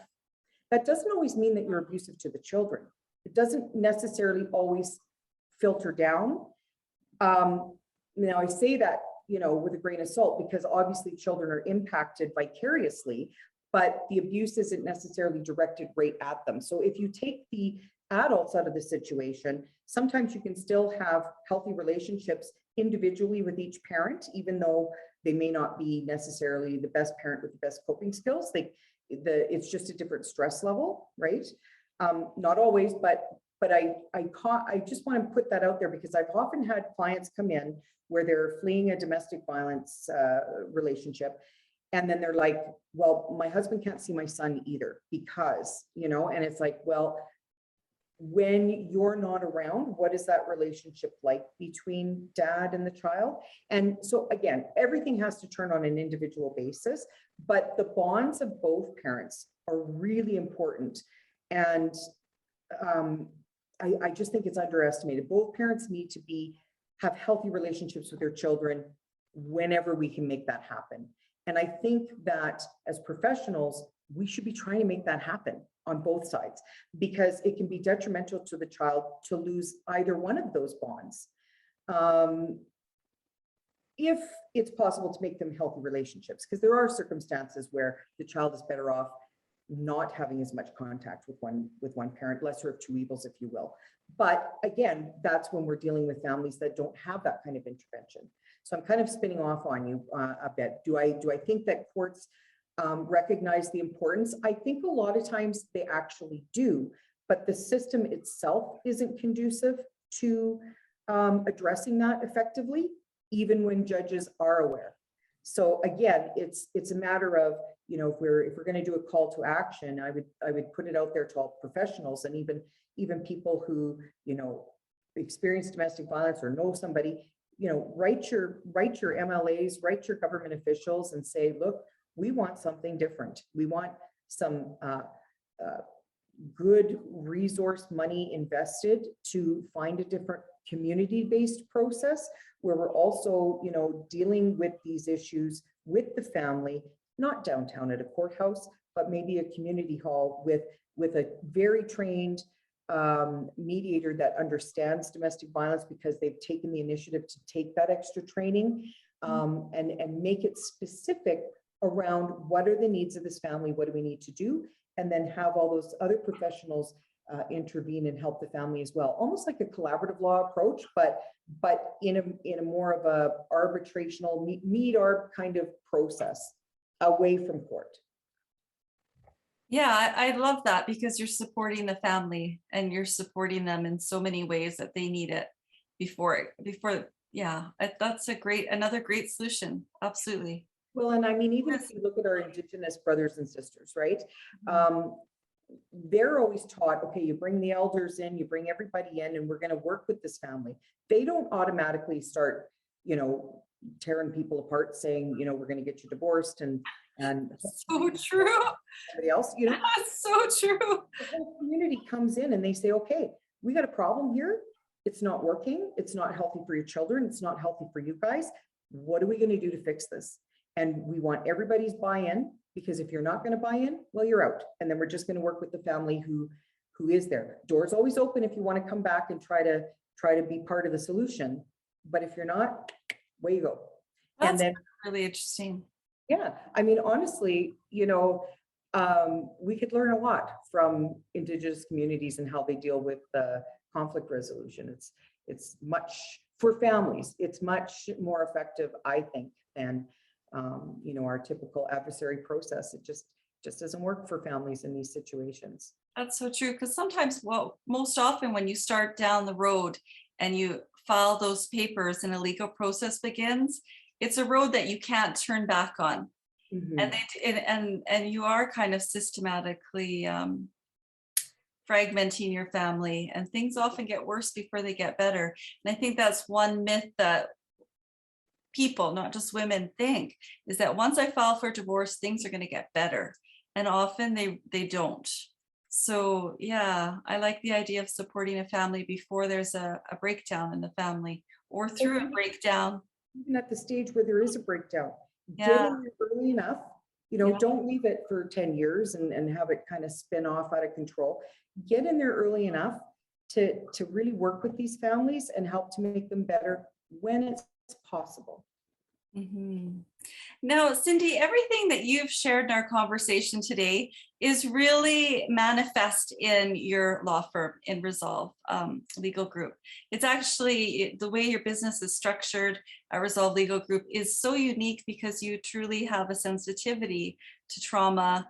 that doesn't always mean that you're abusive to the children. It doesn't necessarily always filter down. Now I say that, with a grain of salt, because obviously children are impacted vicariously, but the abuse isn't necessarily directed right at them. So if you take the adults out of the situation, sometimes you can still have healthy relationships individually with each parent, even though they may not be necessarily the best parent with the best coping skills. It's just a different stress level, right? Not always, but I just want to put that out there, because I've often had clients come in where they're fleeing a domestic violence relationship, and then they're like, well, my husband can't see my son either because, and it's like, well, when you're not around, what is that relationship like between dad and the child? And so again, everything has to turn on an individual basis, but the bonds of both parents are really important. And I just think it's underestimated. Both parents need to have healthy relationships with their children whenever we can make that happen. And I think that as professionals, we should be trying to make that happen on both sides, because it can be detrimental to the child to lose either one of those bonds. If it's possible to make them healthy relationships, because there are circumstances where the child is better off not having as much contact with one parent, lesser of two evils, if you will. But again, that's when we're dealing with families that don't have that kind of intervention. So I'm kind of spinning off on you a bit. Do I think that courts recognize the importance? I think a lot of times they actually do, but the system itself isn't conducive to addressing that effectively, even when judges are aware. So again, it's a matter of, if we're going to do a call to action, I would put it out there to all professionals, and even people who, experienced domestic violence or know somebody, write your MLAs, write your government officials and say, look, we want something different. We want some good resource money invested to find a different community-based process where we're also, dealing with these issues with the family, not downtown at a courthouse, but maybe a community hall with a very trained mediator that understands domestic violence because they've taken the initiative to take that extra training, and make it specific around what are the needs of this family, what do we need to do, and then have all those other professionals intervene and help the family as well. Almost like a collaborative law approach, but in a more of a arbitrational meet-arb kind of process away from court. Yeah, I love that because you're supporting the family and you're supporting them in so many ways that they need it before. Yeah, that's another great solution. Absolutely. Well, and I mean, even if you look at our Indigenous brothers and sisters, right? They're always taught, okay, you bring the elders in, you bring everybody in, and we're going to work with this family. They don't automatically start, tearing people apart saying, we're going to get you divorced and so true. Everybody else, That's so true. The whole community comes in and they say, okay, we got a problem here. It's not working. It's not healthy for your children. It's not healthy for you guys. What are we going to do to fix this? And we want everybody's buy-in, because if you're not going to buy in, well, you're out. And then we're just going to work with the family who is there. Doors always open if you want to come back and try to be part of the solution. But if you're not, away you go. That's and then really interesting. Yeah, I mean, honestly, we could learn a lot from Indigenous communities and how they deal with conflict resolution. It's much, for families, it's much more effective, I think, than our typical adversary process. It just doesn't work for families in these situations. That's so true, because sometimes, most often when you start down the road and you file those papers and a legal process begins, it's a road that you can't turn back on. And you are kind of systematically fragmenting your family, and things often get worse before they get better. And I think that's one myth that people, not just women, think, is that once I file for divorce, things are going to get better. And often they don't. So yeah, I like the idea of supporting a family before there's a breakdown in the family, or through a breakdown. Even at the stage where there is a breakdown, Yeah. get in there early enough, don't leave it for 10 years and have it kind of spin off out of control. Get in there early enough to really work with these families and help to make them better when it's possible. Now, Cyndy, everything that you've shared in our conversation today is really manifest in your law firm, in Resolve Legal Group. It's actually the way your business is structured. Resolve Legal Group is so unique because you truly have a sensitivity to trauma,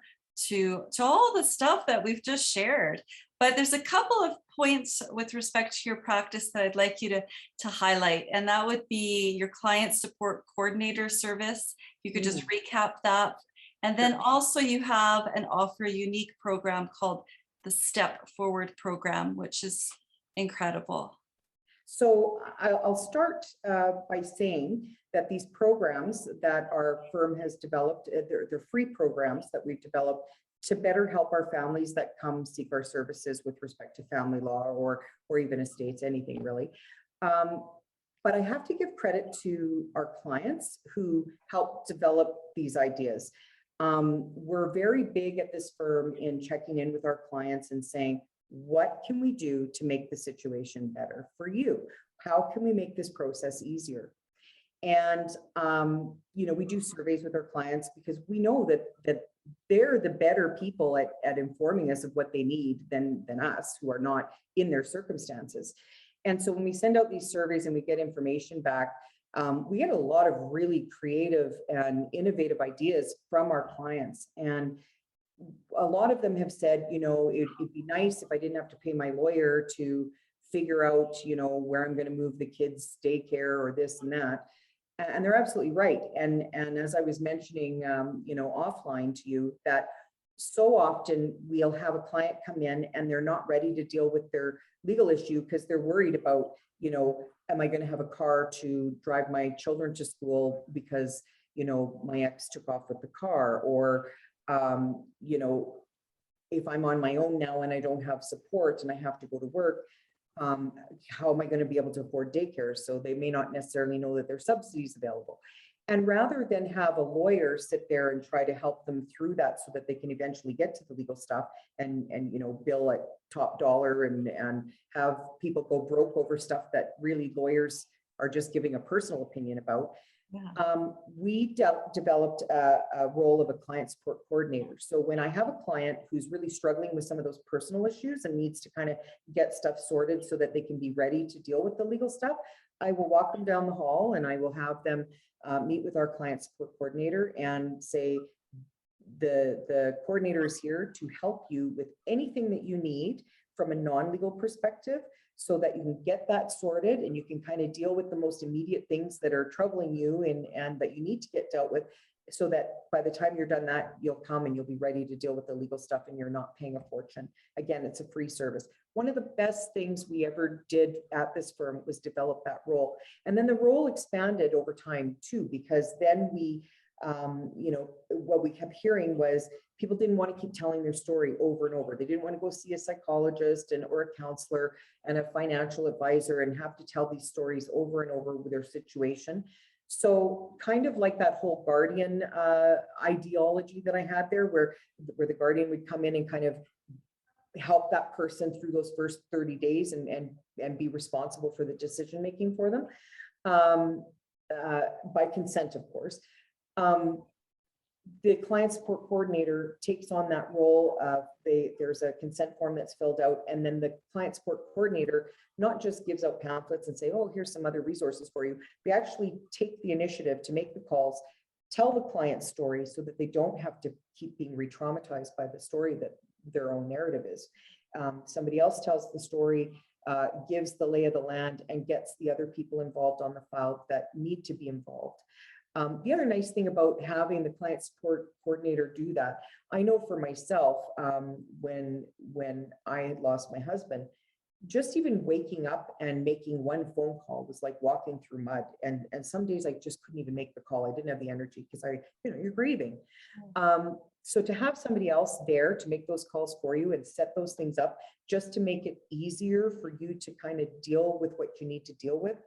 to all the stuff that we've just shared. But there's a couple of points with respect to your practice that I'd like you to highlight, and that would be your client support coordinator service. You could just recap that. And then also you have and offer a unique program called the Step Forward program, which is incredible. So I'll start by saying that these programs that our firm has developed, they're free programs that we've developed to better help our families that come seek our services with respect to family law or even estates, anything really. But I have to give credit to our clients who helped develop these ideas. We're very big at this firm in checking in with our clients and saying, what can we do to make the situation better for you? How can we make this process easier? And, we do surveys with our clients because we know that they're the better people at informing us of what they need than us, who are not in their circumstances. And so when we send out these surveys and we get information back, we get a lot of really creative and innovative ideas from our clients. And a lot of them have said, it'd be nice if I didn't have to pay my lawyer to figure out, where I'm going to move the kids' daycare or this and that. And they're absolutely right. And as I was mentioning, offline to you, that so often we'll have a client come in and they're not ready to deal with their legal issue because they're worried about, you know, am I going to have a car to drive my children to school because, you know, my ex took off with the car, or, you know, if I'm on my own now and I don't have support and I have to go to work, how am I going to be able to afford daycare? So they may not necessarily know that there's subsidies available. And rather than have a lawyer sit there and try to help them through that so that they can eventually get to the legal stuff and you know, bill at top dollar and have people go broke over stuff that really lawyers are just giving a personal opinion about. Yeah. We developed a role of a client support coordinator. So when I have a client who's really struggling with some of those personal issues and needs to kind of get stuff sorted so that they can be ready to deal with the legal stuff, I will walk them down the hall and I will have them meet with our client support coordinator and say, the coordinator is here to help you with anything that you need from a non-legal perspective, so that you can get that sorted and you can kind of deal with the most immediate things that are troubling you and that you need to get dealt with, so that by the time you're done that, you'll come and you'll be ready to deal with the legal stuff and you're not paying a fortune. Again, it's a free service. One of the best things we ever did at this firm was develop that role. And then the role expanded over time too, because then we, you know, what we kept hearing was people didn't want to keep telling their story over and over. They didn't want to go see a psychologist or a counselor and a financial advisor and have to tell these stories over and over with their situation. So kind of like that whole guardian ideology that I had there, where the guardian would come in and kind of help that person through those first 30 days and be responsible for the decision making for them, by consent, of course. The client support coordinator takes on that role. There's a consent form that's filled out, and then the client support coordinator not just gives out pamphlets and say, oh, here's some other resources for you. They actually take the initiative to make the calls, tell the client's story so that they don't have to keep being re-traumatized by the story that their own narrative is. Somebody else tells the story, gives the lay of the land, and gets the other people involved on the file that need to be involved. The other nice thing about having the client support coordinator do that, I know for myself, when I had lost my husband, just even waking up and making one phone call was like walking through mud. And some days I just couldn't even make the call. I didn't have the energy because you're grieving. So to have somebody else there to make those calls for you and set those things up, just to make it easier for you to kind of deal with what you need to deal with,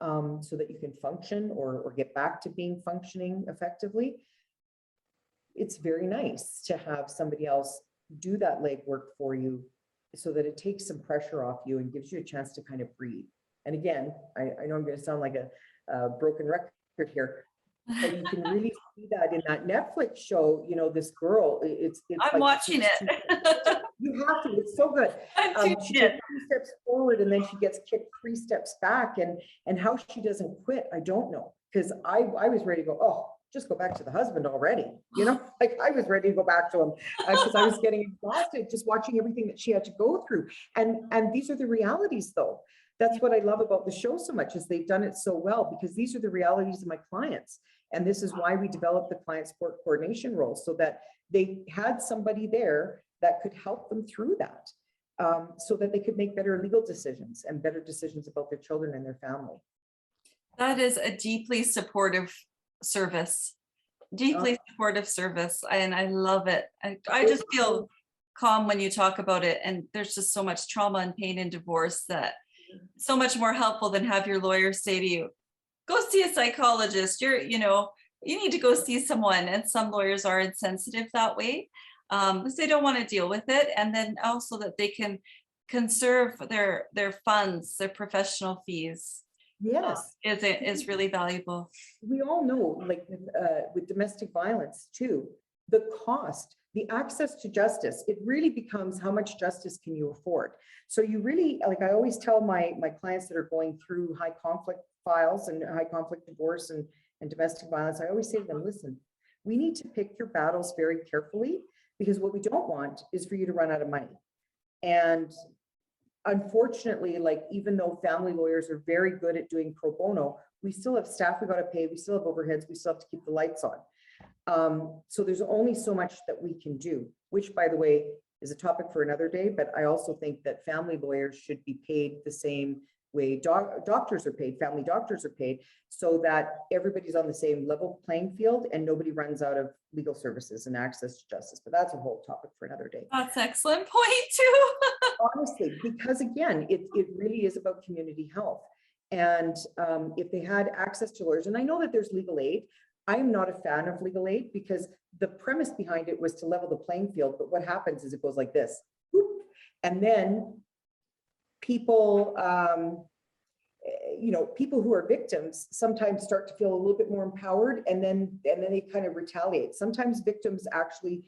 so that you can function or get back to being functioning effectively. It's very nice to have somebody else do that legwork for you, so that it takes some pressure off you and gives you a chance to kind of breathe. And again, I know I'm going to sound like a broken record here, but you can really see that in that Netflix show. You know, this girl, it's I'm like watching it. you have to, it's so good. She takes 2 steps forward and then she gets kicked 3 steps back, and how she doesn't quit, I don't know, because I was ready to go, oh, just go back to the husband already, you know, like I was ready to go back to him because I was getting exhausted just watching everything that she had to go through. And these are the realities, though. That's what I love about the show so much, is they've done it so well, because these are the realities of my clients. And this is why we developed the client support coordination role, so that they had somebody there that could help them through that, so that they could make better legal decisions and better decisions about their children and their family. That is a deeply supportive service, supportive service. And I love it. I just feel calm when you talk about it. And there's just so much trauma and pain in divorce that so much more helpful than have your lawyer say to you, go see a psychologist. You need to go see someone. And some lawyers are insensitive that way, because they don't want to deal with it. And then also that they can conserve their funds, their professional fees. Yes, is really valuable. We all know, like with domestic violence too, the cost, the access to justice, it really becomes how much justice can you afford. So you really, like I always tell my clients that are going through high conflict files and high conflict divorce and domestic violence, I always say to them, listen, we need to pick your battles very carefully, because what we don't want is for you to run out of money. And unfortunately, like, even though family lawyers are very good at doing pro bono, we still have staff we got to pay, we still have overheads, we still have to keep the lights on. So there's only so much that we can do, which, by the way, is a topic for another day, but I also think that family lawyers should be paid the same way doctors are paid, family doctors are paid, so that everybody's on the same level playing field and nobody runs out of legal services and access to justice. But that's a whole topic for another day. That's an excellent point too. Honestly, because again, it really is about community health. And if they had access to lawyers, and I know that there's legal aid, I am not a fan of legal aid because the premise behind it was to level the playing field. But what happens is it goes like this, whoop, and then people, people who are victims sometimes start to feel a little bit more empowered, and then they kind of retaliate. Sometimes victims actually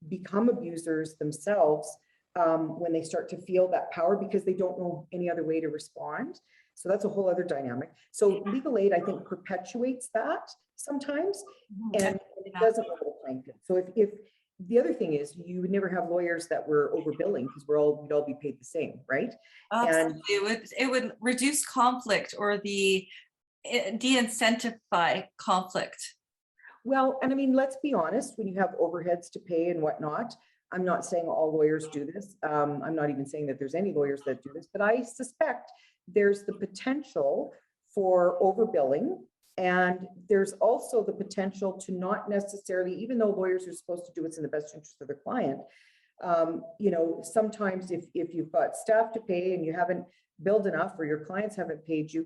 become abusers themselves when they start to feel that power because they don't know any other way to respond. So that's a whole other dynamic. So legal aid, I think, perpetuates that sometimes, and it doesn't level the playing field. So if the other thing is, you would never have lawyers that were overbilling because we'd all be paid the same, right? Absolutely. And it would reduce conflict or de-incentify conflict. Well, and I mean, let's be honest, when you have overheads to pay and whatnot, I'm not saying all lawyers do this. I'm not even saying that there's any lawyers that do this, but I suspect there's the potential for overbilling. And there's also the potential to not necessarily, even though lawyers are supposed to do what's in the best interest of their client, sometimes if you've got staff to pay and you haven't billed enough or your clients haven't paid you,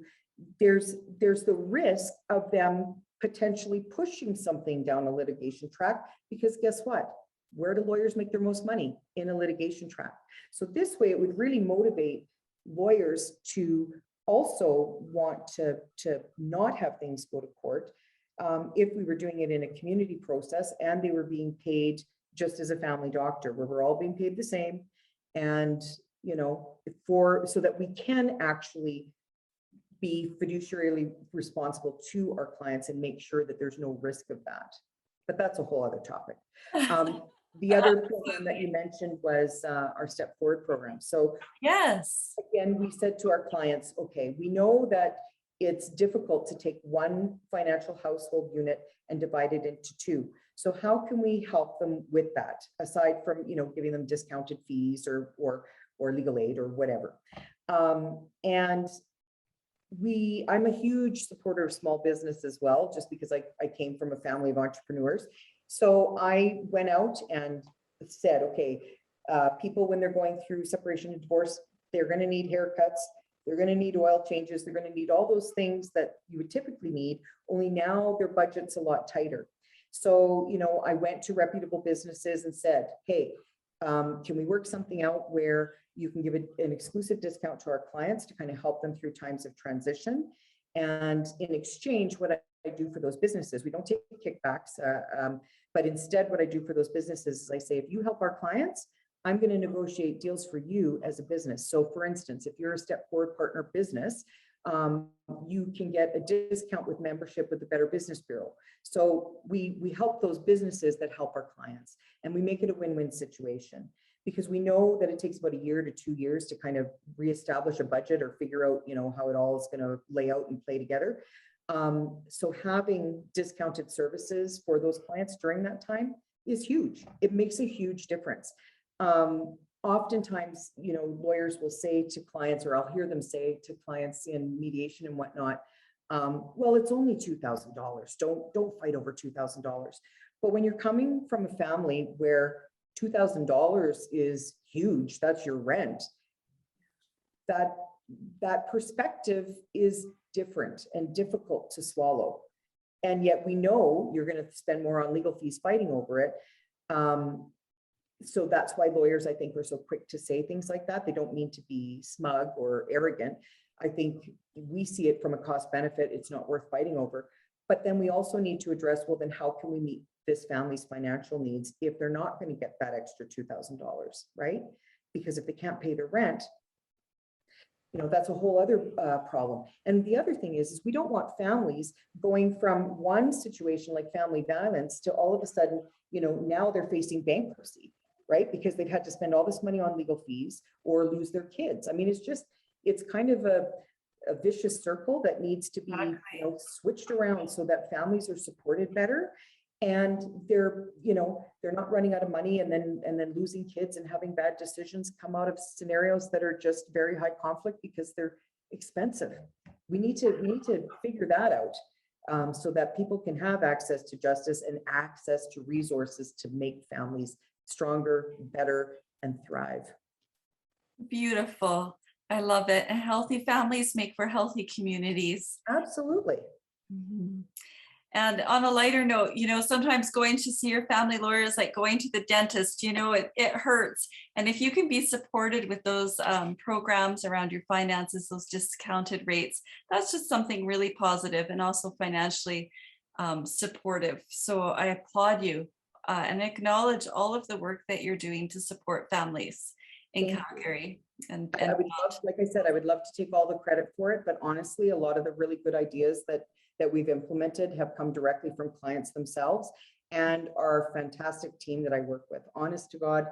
there's the risk of them potentially pushing something down a litigation track, because guess what? Where do lawyers make their most money? In a litigation track. So this way it would really motivate lawyers to also want to not have things go to court if we were doing it in a community process and they were being paid just as a family doctor, where we're all being paid the same, and so that we can actually be fiduciarily responsible to our clients and make sure that there's no risk of that. But that's a whole other topic. The other program that you mentioned was our Step Forward program. So yes, again, we said to our clients, okay, we know that it's difficult to take one financial household unit and divide it into two. So how can we help them with that, aside from giving them discounted fees or legal aid or whatever? And I'm a huge supporter of small business as well, just because I came from a family of entrepreneurs. So I went out and said, okay, people, when they're going through separation and divorce, they're going to need haircuts, they're going to need oil changes, they're going to need all those things that you would typically need, only now their budget's a lot tighter. So, I went to reputable businesses and said, hey, can we work something out where you can give an exclusive discount to our clients to kind of help them through times of transition? And in exchange, what I do for those businesses, we don't take kickbacks, but instead what I do for those businesses is I say, if you help our clients, I'm going to negotiate deals for you as a business. So for instance, if you're a Step Forward partner business, you can get a discount with membership with the Better Business Bureau. So we help those businesses that help our clients, and we make it a win-win situation, because we know that it takes about 1 year to 2 years to kind of reestablish a budget or figure out, how it all is going to lay out and play together. So having discounted services for those clients during that time is huge. It makes a huge difference. Oftentimes, lawyers will say to clients, or I'll hear them say to clients in mediation and whatnot, well, it's only $2,000. Don't fight over $2,000. But when you're coming from a family where $2,000 is huge, that's your rent, that perspective is different and difficult to swallow. And yet we know you're going to spend more on legal fees fighting over it. So that's why lawyers, I think, are so quick to say things like that. They don't mean to be smug or arrogant. I think we see it from a cost benefit. It's not worth fighting over. But then we also need to address, well, then how can we meet this family's financial needs if they're not going to get that extra $2,000, right? Because if they can't pay their rent, that's a whole other problem. And the other thing is we don't want families going from one situation like family violence to all of a sudden, now they're facing bankruptcy, right? Because they've had to spend all this money on legal fees or lose their kids. I mean, it's kind of a vicious circle that needs to be switched around so that families are supported better. And they're not running out of money and then losing kids and having bad decisions come out of scenarios that are just very high conflict because they're expensive. We need to figure that out, so that people can have access to justice and access to resources to make families stronger, better, and thrive. Beautiful. I love it. And healthy families make for healthy communities. Absolutely. Mhm. And on a lighter note, sometimes going to see your family lawyer is like going to the dentist, it hurts. And if you can be supported with those programs around your finances, those discounted rates, that's just something really positive and also financially supportive. So I applaud you and acknowledge all of the work that you're doing to support families in Calgary. And I would love, like I said, I would love to take all the credit for it, but honestly, a lot of the really good ideas that we've implemented have come directly from clients themselves and our fantastic team that I work with. Honest to God,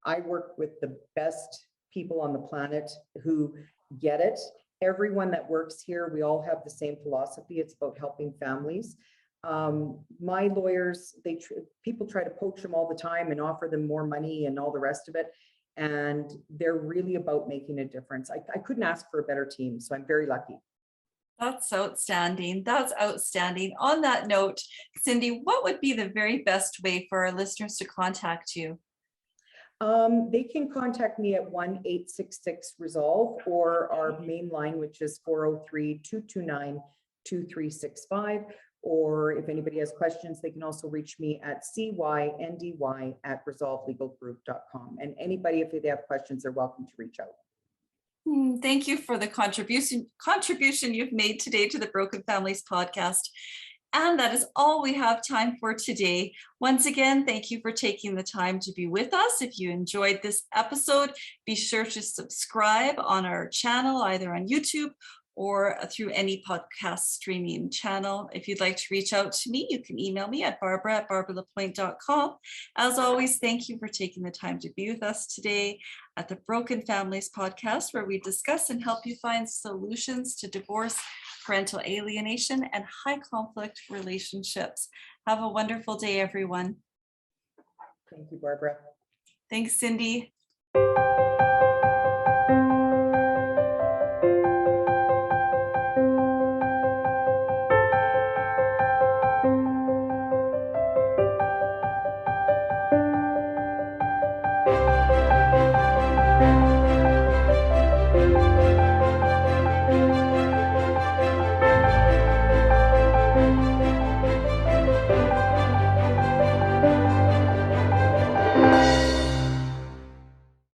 I work with the best people on the planet who get it. Everyone that works here, we all have the same philosophy. It's about helping families. My lawyers, people try to poach them all the time and offer them more money and all the rest of it. And they're really about making a difference. I couldn't ask for a better team, so I'm very lucky. That's outstanding. That's outstanding. On that note, Cyndy, what would be the very best way for our listeners to contact you? They can contact me at 1-866-RESOLVE or our main line, which is 403-229-2365. Or if anybody has questions, they can also reach me at cyndy@resolvelegalgroup.com. And anybody, if they have questions, they're welcome to reach out. Thank you for the contribution you've made today to the Broken Families podcast. And that is all we have time for today. Once again, thank you for taking the time to be with us. If you enjoyed this episode, be sure to subscribe on our channel, either on YouTube or through any podcast streaming channel. If you'd like to reach out to me, you can email me at barbara@barbaralapointe.com. As always, thank you for taking the time to be with us today at the Broken Families podcast, where we discuss and help you find solutions to divorce, parental alienation, and high conflict relationships. Have a wonderful day, everyone. Thank you, Barbara. Thanks, Cyndy.